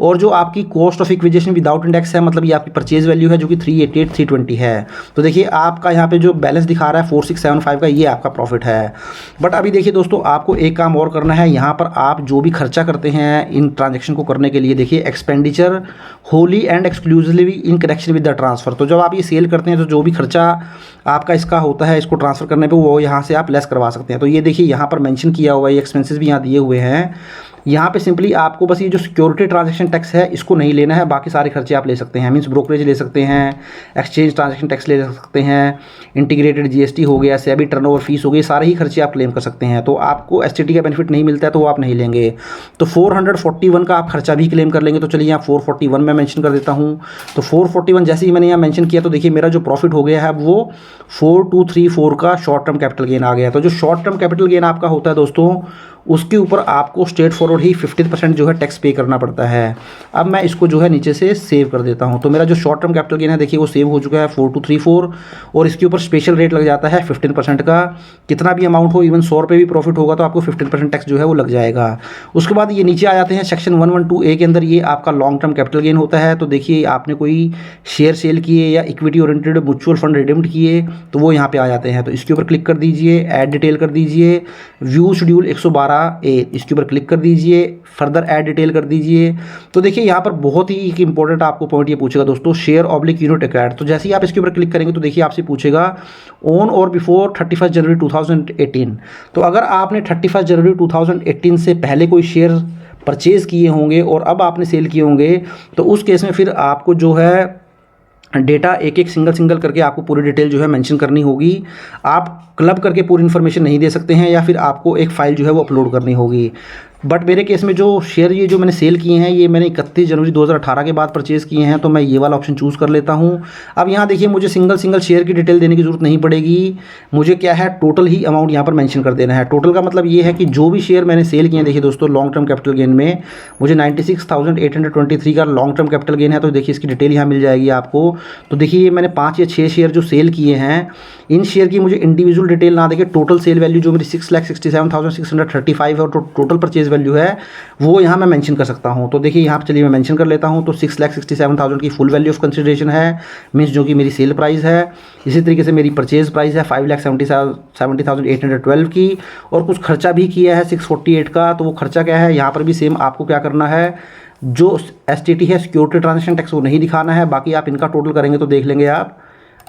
और जो आपकी cost of acquisition without index है, मतलब ये आपकी परचेज वैल्यू है जो कि 388,320 है। तो देखिए आपका यहाँ पे जो बैलेंस दिखा रहा है 4675 का, ये आपका प्रॉफिट है। बट अभी देखिए दोस्तों आपको एक काम और करना है। यहाँ पर आप जो भी खर्चा करते हैं इन ट्रांजेक्शन को करने के लिए, देखिए expenditure Holi and exclusively in connection with the transfer. तो जब आप ये सेल करते हैं तो जो भी खर्चा आपका इसका होता है इसको ट्रांसफ़र करने पे वो यहाँ से आप लेस करवा सकते हैं। तो ये देखिए यहाँ पर मेंशन किया हुआ है, ये एक्सपेंसेस भी यहाँ दिए हुए हैं। यहाँ पे सिंपली आपको बस ये जो सिक्योरिटी ट्रांजैक्शन टैक्स है इसको नहीं लेना है, बाकी सारे खर्चे आप ले सकते हैं। मीन्स ब्रोकरेज ले सकते हैं, एक्सचेंज ट्रांजैक्शन टैक्स ले सकते हैं, इंटीग्रेटेड जीएसटी हो गया, सेबी टर्नओवर फीस हो गई, सारे ही खर्चे आप क्लेम कर सकते हैं। तो आपको एसटीटी का बेनिफिट नहीं मिलता है तो वो आप नहीं लेंगे। तो 441 का आप खर्चा भी क्लेम कर लेंगे। तो चलिए यहाँ 441 में मेंशन कर देता हूँ। तो 441 जैसे ही मैंने यहाँ मेंशन किया तो देखिए मेरा जो प्रॉफिट हो गया है वो 4234 का शॉर्ट टर्म कैपिटल गेन आ गया। तो जो शॉर्ट टर्म कैपिटल गेन आपका होता है दोस्तों उसके ऊपर आपको स्ट्रेट फॉरवर्ड ही 50% जो है टैक्स पे करना पड़ता है। अब मैं इसको जो है नीचे से सेव कर देता हूँ। तो मेरा जो शॉर्ट टर्म कैपिटल गेन है देखिए वो सेव हो चुका है 4234, और इसके ऊपर स्पेशल रेट लग जाता है 15% का। कितना भी अमाउंट हो, इवन 100 रुपये भी प्रॉफिट होगा तो आपको 15% टैक्स जो है वो लग जाएगा। उसके बाद ये नीचे आ जाते हैं सेक्शन 112A के अंदर, ये आपका लॉन्ग टर्म कैपिटल गेन होता है। तो देखिए आपने कोई शेयर सेल किए या equity oriented mutual fund redeemed किए तो वो यहाँ पे आ जाते हैं। तो इसके ऊपर क्लिक कर दीजिए, ऐड डिटेल कर दीजिए, व्यू शेड्यूल 112A इसके ऊपर क्लिक कर दीजिए, फर्दर ऐड डिटेल कर दीजिए। तो देखिए यहाँ पर बहुत ही एक इंपॉर्टेंट आपको पॉइंट ये पूछेगा दोस्तों, शेयर ऑब्लिक यूनिट एक्वायर्ड। तो जैसे ही आप इसके ऊपर क्लिक करेंगे तो देखिए आपसे पूछेगा ऑन और बिफोर 31 जनवरी 2018। तो अगर आपने 31 जनवरी 2018 से पहले कोई शेयर परचेज़ किए होंगे और अब आपने सेल किए होंगे तो उस केस में फिर आपको जो है डेटा एक एक सिंगल करके आपको पूरी डिटेल जो है मेंशन करनी होगी। आप क्लब करके पूरी इन्फॉर्मेशन नहीं दे सकते हैं, या फिर आपको एक फ़ाइल जो है वो अपलोड करनी होगी। बट मेरे केस में जो शेयर ये जो मैंने सेल किए हैं ये मैंने 31 जनवरी 2018 के बाद परचेज़ किए हैं, तो मैं ये वाला ऑप्शन चूज़ कर लेता हूँ। अब यहाँ देखिए मुझे सिंगल शेयर की डिटेल देने की ज़रूरत नहीं पड़ेगी, मुझे क्या है टोटल ही अमाउंट यहाँ पर मेंशन कर देना है। टोटल का मतलब ये है कि जो भी शेयर मैंने सेल किए हैं, देखिए दोस्तों लॉन्ग टर्म कैपिटल गेन में मुझे 96,823 का लॉन्ग टर्म कैपिटल गेन है। तो देखिए इसकी डिटेल यहाँ मिल जाएगी आपको। तो देखिए मैंने 5 या 6 शेयर जो सेल किए हैं, इन शेयर की मुझे इंडिविजुअल डिटेल ना देके टोटल सेल वैल्यू जो मेरी 6,67,635 है और टोटल परचेज वैल्यू है वो यहाँ मैं मेंशन कर सकता हूँ। तो देखिए यहाँ पे चलिए मैं मेंशन कर लेता हूँ। तो 6,67,000 की फुल वैल्यू ऑफ कंसिडरेशन है, मीन्स जो कि मेरी सेल प्राइस है। इसी तरीके से मेरी परचेज प्राइस है 5,70,812 की, और कुछ खर्चा भी किया है 648 का। तो वो खर्चा क्या है, यहाँ पर भी सेम आपको क्या करना है, जो STT है सिक्योरिटी ट्रांजेक्शन टैक्स वो नहीं दिखाना है, बाकी आप इनका टोटल करेंगे तो देख लेंगे आप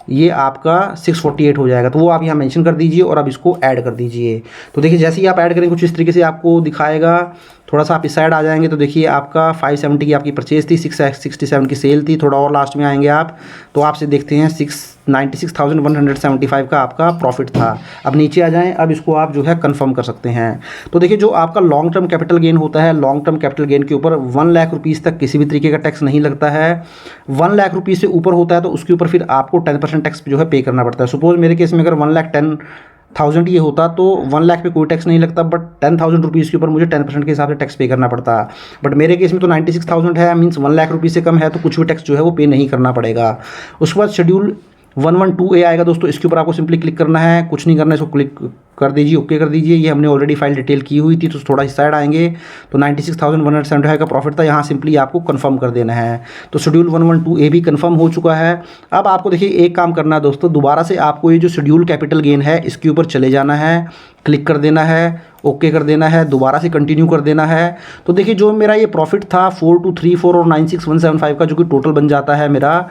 ये आपका 648 हो जाएगा। तो वो आप यहाँ मेंशन कर दीजिए और अब इसको ऐड कर दीजिए। तो देखिए जैसे ही आप ऐड करेंगे कुछ इस तरीके से आपको दिखाएगा। थोड़ा सा आप इस साइड आ जाएंगे तो देखिए आपका 570 की आपकी परचेज थी, 667 की सेल थी। थोड़ा और लास्ट में आएंगे आप तो आपसे देखते हैं 96,175 का आपका प्रॉफिट था। अब नीचे आ जाएं, अब इसको आप जो है कंफर्म कर सकते हैं। तो देखिए जो आपका लॉन्ग टर्म कैपिटल गेन होता है, लॉन्ग टर्म कैपिटल गेन के ऊपर 1 लाख रुपीज़ तक किसी भी तरीके का टैक्स नहीं लगता है। 1 लाख रुपीज़ से ऊपर होता है तो उसके ऊपर फिर आपको 10% टैक्स जो है पे करना पड़ता है। सपोज मेरे केस में अगर 1,10,000 ये होता तो 1 लाख पे कोई टैक्स नहीं लगता, बट 10,000 रुपीज़ के ऊपर मुझे 10% के हिसाब से टैक्स पे करना पड़ता। बट मेरे केस में तो 96,000 है, मीन्स 1 लाख रुपीज़ से कम है तो कुछ भी टैक्स जो है वो पे नहीं करना पड़ेगा। उसके बाद शेड्यूल 112A आएगा दोस्तों, इसके ऊपर आपको सिंपली क्लिक करना है, कुछ नहीं करना है, इसको क्लिक कर दीजिए, ओके कर दीजिए। ये हमने ऑलरेडी फाइल डिटेल की हुई थी। तो थोड़ा इस साइड आएंगे तो 96,175 का प्रॉफिट था, यहाँ सिंपली आपको कंफर्म कर देना है। तो शेड्यूल 112A भी कंफर्म हो चुका है। अब आपको देखिए एक काम करना है दोस्तों, दोबारा से आपको ये जो शेड्यूल कैपिटल गेन है इसके ऊपर चले जाना है, क्लिक कर देना है, ओके कर देना है, दोबारा से कंटिन्यू कर देना है। तो देखिए जो मेरा ये प्रॉफिट था 4234 और 96,175 का, जो कि टोटल बन जाता है मेरा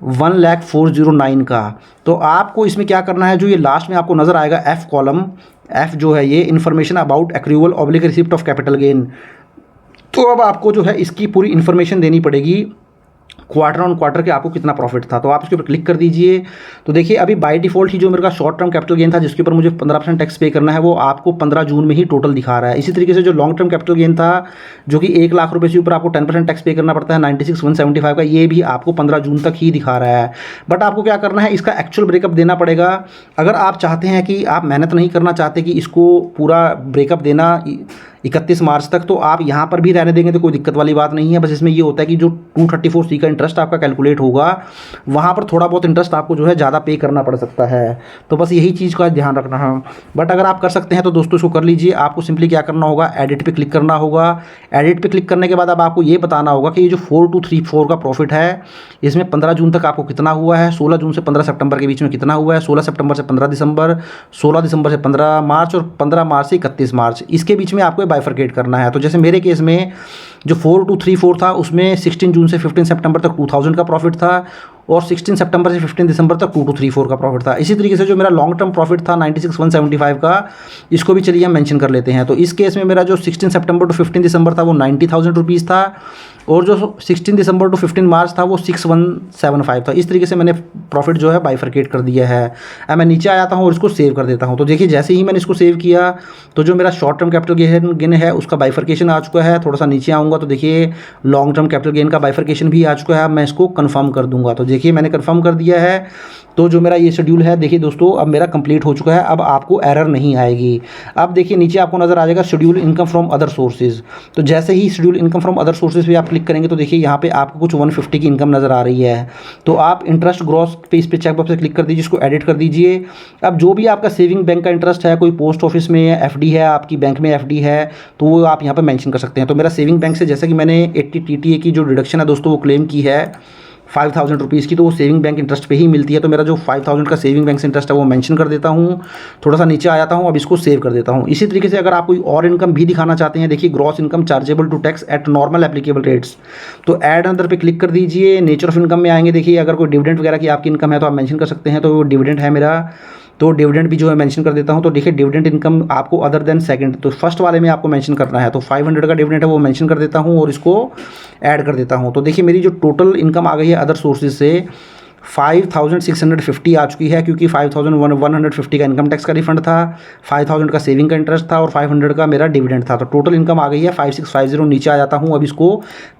1,04,09 का। तो आपको इसमें क्या करना है, जो ये लास्ट में आपको नज़र आएगा F कॉलम, F जो है ये information about accrual oblique receipt of capital gain. तो अब आपको जो है इसकी पूरी इन्फॉर्मेशन देनी पड़ेगी, क्वार्टर ऑन क्वार्टर के आपको कितना प्रॉफिट था। तो आप इसके ऊपर क्लिक कर दीजिए। तो देखिए अभी बाय डिफ़ॉल्ट ही जो मेरे का शॉर्ट टर्म कैपिटल गेन था जिसके ऊपर मुझे 15% टैक्स पे करना है वो आपको 15 जून में ही टोटल दिखा रहा है। इसी तरीके से जो लॉन्ग टर्म कैपिटल गेन था जो कि 1 लाख रुपये से ऊपर आपको 10% टैक्स पे करना पड़ता है 96,175 का, ये भी आपको 15 जून तक ही दिखा रहा है। बट आपको क्या करना है, इसका एक्चुअल ब्रेकअप देना पड़ेगा। अगर आप चाहते हैं कि आप मेहनत नहीं करना चाहते कि इसको पूरा ब्रेकअप देना 31 मार्च तक, तो आप यहाँ पर भी रहने देंगे तो कोई दिक्कत वाली बात नहीं है। बस इसमें ये होता है कि जो 234C का इंटरेस्ट आपका कैलकुलेट होगा वहाँ पर थोड़ा बहुत इंटरेस्ट आपको जो है ज़्यादा पे करना पड़ सकता है। तो बस यही चीज़ का ध्यान रखना है। बट अगर आप कर सकते हैं तो दोस्तों इसको कर लीजिए। आपको सिंपली क्या करना होगा, एडिट पे क्लिक करना होगा। एडिट पे क्लिक करने के बाद अब आपको ये बताना होगा कि ये जो 4234 का प्रॉफिट है इसमें 15 जून तक आपको कितना हुआ है, 16 जून से 15 सितंबर के बीच में कितना हुआ है, 16 सितंबर से 15 दिसंबर, 16 दिसंबर से 15 मार्च और 15 मार्च से 31 मार्च, इसके बीच में आपको बाइफरकेट करना है। तो जैसे मेरे केस में जो 4234 था उसमें 16 जून से 15 सितंबर तक 2000 का प्रॉफिट था और 16 सितंबर से 15 दिसंबर तक 2234 का प्रॉफिट था। इसी तरीके से जो मेरा लॉन्ग टर्म प्रॉफिट था 96,175 का, इसको भी चलिए हम मेंशन कर लेते हैं। तो इस केस में मेरा जो 16 सितंबर टू 15 दिसंबर था वो 90,000 रुपीज़ था और जो 16 दिसंबर टू 15 मार्च था वो 6175 था। इस तरीके से मैंने प्रॉफिट जो है बाइफरकेट कर दिया है। अब मैं नीचे आ जाता हूँ और इसको सेव कर देता हूँ। तो देखिए जैसे ही मैंने इसको सेव किया तो जो मेरा शॉर्ट टर्म कैपिटल गेन है उसका बाइफरकेशन आ चुका है। थोड़ा सा नीचे आऊँगा तो देखिए लॉन्ग टर्म कैपिटल गेन का बाइफरकेशन भी आ चुका है। मैं इसको कन्फर्म कर दूँगा। तो देखिए मैंने कंफर्म कर दिया है। तो जो मेरा ये शेड्यूल है देखिए दोस्तों अब मेरा कंप्लीट हो चुका है, अब आपको एरर नहीं आएगी। अब देखिए नीचे आपको नज़र आ जाएगा schedule income from other sources. तो जैसे ही schedule income from other sources पे आप क्लिक करेंगे तो देखिए यहाँ पे आपको कुछ 150 की इनकम नज़र आ रही है। तो आप इंटरेस्ट ग्रॉस पे इस पे चेकबॉक्स पे क्लिक कर दीजिए, इसको एडिट कर दीजिए। अब जो भी आपका सेविंग बैंक का इंटरेस्ट है, कोई पोस्ट ऑफिस में एफडी है, आपकी बैंक में एफडी है, तो वो आप यहाँ पर मेंशन कर सकते हैं। तो मेरा सेविंग बैंक से जैसे कि मैंने 80 टीटीए की जो डिडक्शन है दोस्तों वो क्लेम की है 5000 रुपीज़ की, तो वो सेविंग बैंक इंटरेस्ट पे ही मिलती है। तो मेरा जो 5000 का सेविंग बैंक से इंटरेस्ट है वो मेंशन कर देता हूँ। थोड़ा सा नीचे आ जाता हूँ, अब इसको सेव कर देता हूँ। इसी तरीके से अगर आप कोई और इनकम भी दिखाना चाहते हैं, देखिए gross income chargeable to tax at normal applicable rates, तो ऐड अंदर पे क्लिक कर दीजिए। नेचर ऑफ इनकम में आएंगे, देखिए अगर कोई डिविडेंड वगैरह की आपकी इनकम है तो आप मेंशन कर सकते हैं। तो वो डिविडेंड है मेरा, तो डिविडेंड भी जो है मेंशन कर देता हूँ। तो देखिए डिविडेंड इनकम आपको अदर देन सेकंड, तो फर्स्ट वाले में आपको मेंशन करना है। तो 500 का डिविडेंड है वो मेंशन कर देता हूँ और इसको ऐड कर देता हूँ। तो देखिए मेरी जो टोटल इनकम आ गई है अदर सोर्सेज से 5650 आ चुकी है, क्योंकि 5150 का इनकम टैक्स का रिफंड था, 5000 का सेविंग का इंटरेस्ट था और 500 का मेरा डिविडेंड था। तो टोटल इनकम आ गई है 5650। नीचे आ जाता हूँ, अब इसको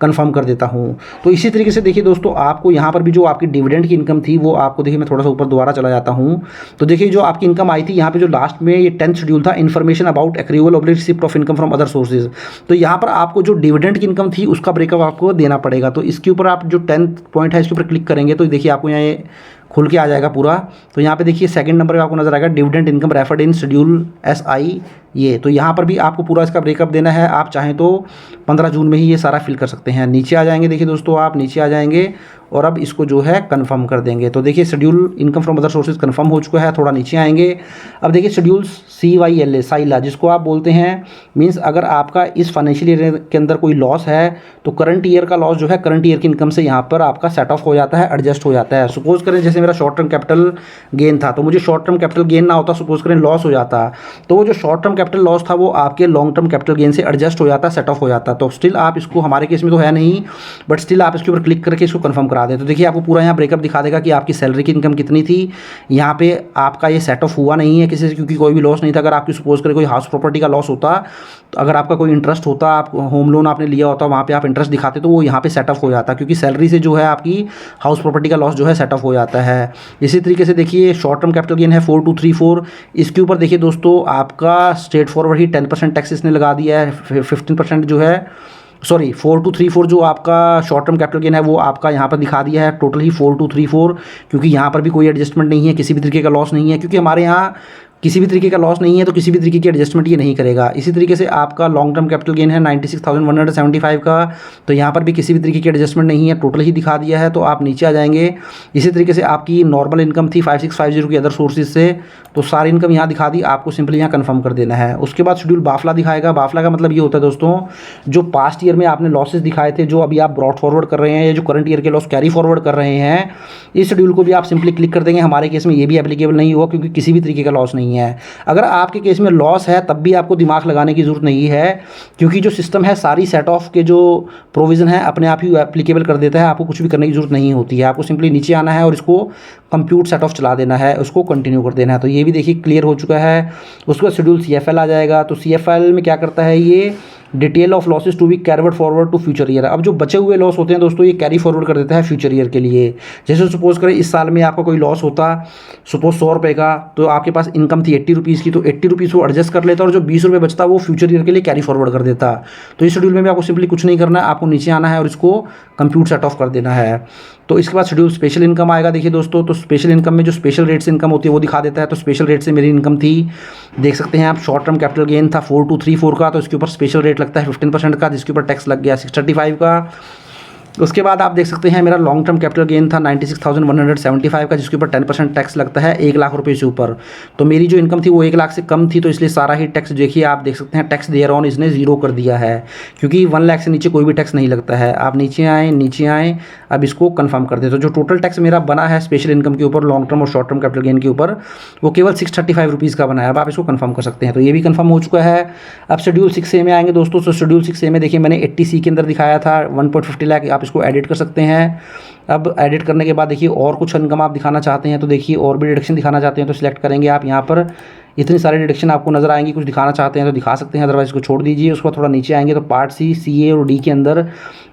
कंफर्म कर देता हूँ। तो इसी तरीके से देखिए दोस्तों आपको यहाँ पर भी जो आपकी डिविडेंड की इनकम थी वो आपको देखिए मैं थोड़ा सा ऊपर दोबारा चला जाता हूँ। तो देखिए जो आपकी इनकम आई थी यहाँ पर जो लास्ट में ये 10th शेड्यूल था, information about accrual oblique receipt of income from other sources. तो यहाँ पर आपको जो डिविडेंड की इनकम थी उसका ब्रेकअप आपको देना पड़ेगा। तो इसके ऊपर आप जो 10th पॉइंट है इसके ऊपर क्लिक करेंगे तो देखिए आपको यहाँ खुल के आ जाएगा पूरा। तो यहाँ पे देखिए सेकंड नंबर पे आपको नजर आएगा dividend income referred in schedule SI ये। तो यहाँ पर भी आपको पूरा इसका ब्रेकअप देना है। आप चाहें तो 15 जून में ही ये सारा फिल कर सकते हैं। नीचे आ जाएंगे, देखिए दोस्तों आप नीचे आ जाएंगे और अब इसको जो है कंफर्म कर देंगे। तो देखिए schedule income from other sources confirm हो चुका है। थोड़ा नीचे आएंगे, अब देखिए शेड्यूल CYLA साइला जिसको आप बोलते हैं, मीन्स अगर आपका इस फाइनेंशियल ईयर के अंदर कोई लॉस है तो करंट ईयर का लॉस जो है करंट ईयर की इनकम से यहाँ पर आपका सेट ऑफ हो जाता है, एडजस्ट हो जाता है। सपोज करें जैसे मेरा शॉर्ट टर्म कैपिटल गेन था, तो मुझे शॉर्ट टर्म कैपिटल गेन ना होता, सपोज करें लॉस हो जाता, तो वो जो शॉर्ट टर्म कैपिटल लॉस था वो आपके लॉन्ग टर्म कैपिटल गेन से एडजस्ट हो जाता, सेट ऑफ हो जाता। तो स्टिल आप इसको, हमारे केस में तो है नहीं, बट स्टिल आप इसके ऊपर क्लिक करके इसको कंफर्म करा दें। तो देखिए आपको पूरा यहाँ ब्रेकअप दिखा देगा कि आपकी सैलरी की इनकम कितनी थी। यहाँ पे आपका ये सेट ऑफ हुआ नहीं है किसी से, क्योंकि कोई भी लॉस नहीं था। अगर आपकी सपोज करें कोई हाउस प्रॉपर्टी का लॉस होता, तो अगर आपका कोई इंटरेस्ट होता, आप होम लोन आपने लिया होता, वहाँ पे आप इंटरेस्ट दिखाते तो वो यहाँ पे सेट ऑफ हो जाता, क्योंकि सैलरी से जो है आपकी हाउस प्रॉपर्टी का लॉस जो है सेट ऑफ हो जाता है। इसी तरीके से देखिए शॉर्ट टर्म कैपिटल गेन है 4234, इसके ऊपर देखिए दोस्तों आपका स्ट्रेट फॉरवर्ड ही 10% टैक्स इसने लगा दिया है। 15% जो है, सॉरी 4234 जो आपका शॉर्ट टर्म कैपिटल गेन है वो आपका यहाँ पर दिखा दिया है टोटल ही 4234, क्योंकि यहाँ पर भी कोई एडजस्टमेंट नहीं है, किसी भी तरीके का लॉस नहीं है, क्योंकि हमारे यहाँ किसी भी तरीके का लॉस नहीं है तो किसी भी तरीके की एडजस्टमेंट ये नहीं करेगा। इसी तरीके से आपका लॉन्ग टर्म कैपिटल गेन है 96,175 का, तो यहाँ पर भी किसी भी तरीके की एडजस्टमेंट नहीं है, टोटल ही दिखा दिया है। तो आप नीचे आ जाएंगे। इसी तरीके से आपकी नॉर्मल इनकम थी 5650 की अदर सोर्सेज से, तो सारी इनकम यहाँ दिखा दी, आपको सिंपली यहाँ कंफर्म कर देना है। उसके बाद शेड्यूल बाफला दिखाएगा। बाफला का मतलब ये होता है दोस्तों, जो पास्ट ईयर में आपने लॉसेज दिखाए थे, जो अभी आप ब्रॉड फॉरवर्ड कर रहे हैं, या जो करंट ईयर के लॉस कैरी फॉरवर्ड कर रहे हैं, इस शेड्यूल को भी आप सिंपली क्लिक कर देंगे। हमारे केस में ये भी एप्लीकेबल नहीं हुआ, क्योंकि किसी भी तरीके का लॉस नहीं है। अगर आपके केस में लॉस है तब भी आपको दिमाग लगाने की ज़रूरत नहीं है, क्योंकि जो सिस्टम है सारी सेट ऑफ के जो प्रोविज़न है अपने आप ही एप्लीकेबल कर देता है। आपको कुछ भी करने की ज़रूरत नहीं होती है। आपको सिंपली नीचे आना है और इसको कंप्यूट सेट ऑफ चला देना है, उसको कंटिन्यू कर देना है। तो ये भी देखिए क्लियर हो चुका है। उसके बाद शेड्यूल CFL आ जाएगा। तो CFL में क्या करता है, ये detail of losses to be carried forward to future year. अब जो बचे हुए लॉस होते हैं दोस्तों, ये कैरी फॉरवर्ड कर देता है फ्यूचर ईयर के लिए। जैसे सपोज करें इस साल में आपका कोई लॉस होता, सपोज 100 रुपये का, तो आपके पास इनकम थी 80 रुपीज़ की, तो 80 रुपीज़ वो एडजस्ट कर लेता और जो 20 रुपये बचता वो फ्यूचर ईयर के लिए कैरी फॉरवर्ड कर देता। तो इस शेड्यूल में भी आपको सिंपली कुछ नहीं करना है, आपको नीचे आना है और इसको कंप्यूट सेट ऑफ कर देना है। तो इसके बाद शेड्यूल स्पेशल इनकम आएगा। देखिए दोस्तों, तो स्पेशल इनकम में जो स्पेशल रेट से इनकम होती है वो दिखा देता है। तो स्पेशल रेट से मेरी इनकम थी, देख सकते हैं आप, शॉर्ट टर्म कैपिटल गेन था 4234 का, तो इसके ऊपर स्पेशल रेट लगता है 15% का, जिसके ऊपर टैक्स लग गया 635 का। उसके बाद आप देख सकते हैं मेरा लॉन्ग टर्म कैपिटल गेन था 96,175 का, जिसके ऊपर 10% टैक्स लगता है 1 लाख रुपये से ऊपर। तो मेरी जो इनकम थी वो 1 लाख से कम थी, तो इसलिए सारा ही टैक्स देखिए आप देख सकते हैं टैक्स देयर ऑन इसने 0 कर दिया है, क्योंकि 1 लाख से नीचे कोई भी टैक्स नहीं लगता है। आप नीचे आएँ, अब इसको कंफर्म कर दे। तो जो टोटल टैक्स मेरा बना है स्पेशल इनकम के ऊपर, लॉन्ग टर्म और शॉर्ट टर्म कैपिटल गेन के ऊपर, वो केवल 635 रुपीज़ का बना है। अब आप इसको कंफर्म कर सकते हैं। तो ये भी कंफर्म हो चुका है। अब शेड्यूल 6A में आएंगे दोस्तों। तो शेड्यूल 6A में देखिए मैंने 80C के अंदर दिखाया था 1.50 लाख, आप इसको एडिट कर सकते हैं। अब एडिट करने के बाद देखिए और कुछ इनकम आप दिखाना चाहते हैं, तो देखिए और भी डिडक्शन दिखाना चाहते हैं तो सिलेक्ट करेंगे आप यहाँ पर इतनी सारी डिडक्शन आपको नज़र आएंगी। कुछ दिखाना चाहते हैं तो दिखा सकते हैं, अदरवाइज इसको छोड़ दीजिए। उसके बाद थोड़ा नीचे आएंगे तो पार्ट सी, सी ए और डी के अंदर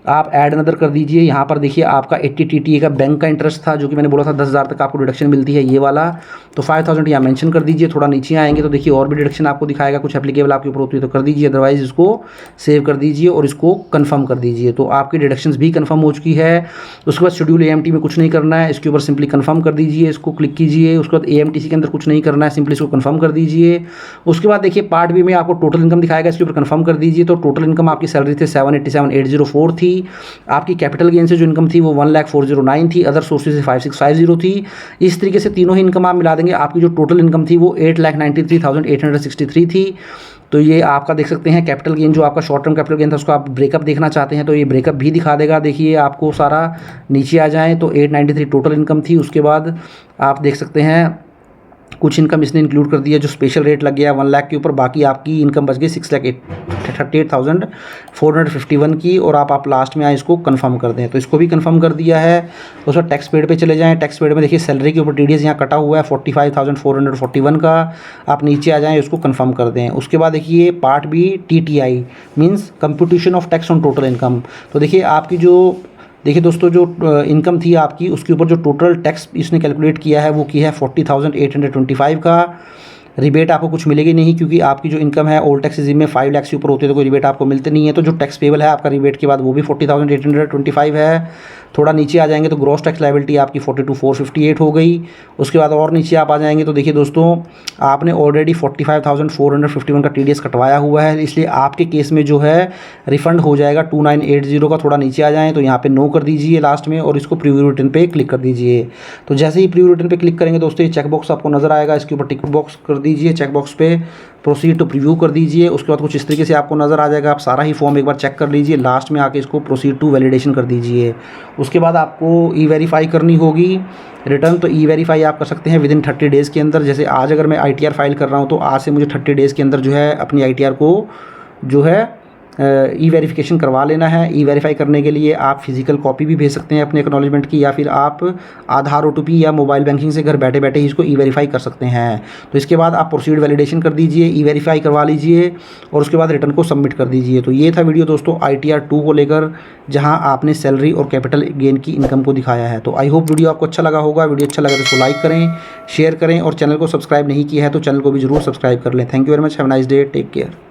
आप ऐड अनदर कर दीजिए। यहाँ पर देखिए आपका 80 TTA का बैंक का इंटरेस्ट था, जो कि मैंने बोला था 10,000 तक आपको डिडक्शन मिलती है, ये वाला। तो 5,000 यहाँ मेंशन कर दीजिए। थोड़ा नीचे आएंगे तो देखिए और भी डिडक्शन आपको दिखाएगा, कुछ एप्लीकेबल आपके ऊपर होती है तो कर दीजिए, अदरवाइज इसको सेव कर दीजिए और इसको कन्फर्म कर दीजिए। तो आपकी डिडक्शंस भी कन्फर्म हो चुकी है। उसके बाद शेड्यूल AMT में कुछ नहीं करना है, इसके ऊपर सिंपली कन्फर्म कर दीजिए, इसको क्लिक कीजिए। उसके बाद AMTC के अंदर कुछ नहीं करना है, सिंपली इसको कन्फर्म कर दीजिए। उसके बाद देखिए पार्ट बी में आपको टोटल इनकम दिखाएगा, इसके ऊपर कन्फर्म कर दीजिए। तो टोटल इनकम आपकी सैलरी थी 787,804 थी। आपकी कैपिटल गेन से जो इनकम थी वो 1,04,09 थी। अदर सोर्सेज से 5,650 थी। इस तरीके से तीनों ही इनकम आप मिला देंगे, आपकी जो टोटल इनकम थी वो 8,93,863 थी। तो ये आपका देख सकते हैं कैपिटल गेन, जो आपका शॉर्ट टर्म कैपिटल गेन था उसको आप ब्रेकअप देखना चाहते हैं तो ये ब्रेकअप भी दिखा देगा। देखिए आपको सारा नीचे आ जाए तो 893 टोटल इनकम थी। उसके बाद आप देख सकते हैं कुछ इनकम इसने इंक्लूड कर दिया, जो स्पेशल रेट लग गया 1 लाख के ऊपर। बाकी आपकी इनकम बच गई 6,38,451 की। और आप लास्ट में आए इसको कंफर्म कर दें, तो इसको भी कंफर्म कर दिया है। उस पर टैक्स पेड पे चले जाएं। टैक्स पेड में देखिए सैलरी के ऊपर TDS यहाँ कटा हुआ है 45,441 का। आप नीचे आ जाएँ, उसको कंफर्म कर दें। उसके बाद देखिए part B TTI means computation of tax on total income. तो देखिए आपकी जो देखिए दोस्तों जो इनकम थी आपकी, उसके ऊपर जो टोटल टैक्स इसने कैलकुलेट किया है वो किया है 40,825 का। रिबेट आपको कुछ मिलेगी नहीं, क्योंकि आपकी जो इनकम है ओल्ड टैक्स रिजीम में 5 लाख से ऊपर होती है तो कोई रिबेट आपको मिलते नहीं है। तो जो टैक्स पेबल है आपका रिबेट के बाद वो भी 40,825 है। थोड़ा नीचे आ जाएंगे तो ग्रॉस टैक्स लायबिलिटी आपकी 42,458 हो गई। उसके बाद और नीचे आप आ जाएंगे तो देखिए दोस्तों आपने ऑलरेडी 45,451 का TDS कटवाया हुआ है, इसलिए आपके केस में जो है रिफंड हो जाएगा 2,980 का। थोड़ा नीचे आ जाएँ तो यहाँ पे नो कर दीजिए लास्ट में और इसको प्रीव्यू रिटर्न पे क्लिक कर दीजिए। तो जैसे ही प्रीव्यू रिटर्न पे क्लिक करेंगे दोस्तों ये चेक बॉक्स आपको नजर आएगा, इसके ऊपर टिक बॉक्स कर दीजिए, चेक बॉक्स पे प्रोसीड टू प्रीव्यू कर दीजिए। उसके बाद कुछ इस तरीके से आपको नज़र आ जाएगा। आप सारा ही फॉर्म एक बार चेक कर लीजिए, लास्ट में आके इसको प्रोसीड टू वैलिडेशन कर दीजिए। उसके बाद आपको E-वेरीफाई करनी होगी रिटर्न। तो E-वेरीफाई आप कर सकते हैं विदिन 30 डेज़ के अंदर। जैसे आज अगर मैं ITR फाइल कर रहा हूँ तो आज से मुझे 30 डेज़ के अंदर जो है अपनी ITR को जो है E-वेरिफिकेशन करवा लेना है। E-वेरीफाई करने के लिए आप फिजिकल कॉपी भी भेज सकते हैं अपने एक्नॉलेजमेंट की, या फिर आप आधार OTP या मोबाइल बैंकिंग से घर बैठे बैठे ही इसको E-वेरीफाई कर सकते हैं। तो इसके बाद आप प्रोसीड वैलिडेशन कर दीजिए, E-वेरीफाई करवा लीजिए और उसके बाद रिटर्न को सबमिट कर दीजिए। तो ये था वीडियो दोस्तों ITR 2 को लेकर, जहाँ आपने सैलरी और कैपिटल गेन की इनकम को दिखाया है। तो आई होप वीडियो आपको अच्छा लगा होगा। वीडियो अच्छा लगा तो इसको लाइक करें, शेयर करें और चैनल को सब्सक्राइब नहीं किया है तो चैनल को भी जरूर सब्सक्राइब कर लें। Thank you very much, have a nice day, take care.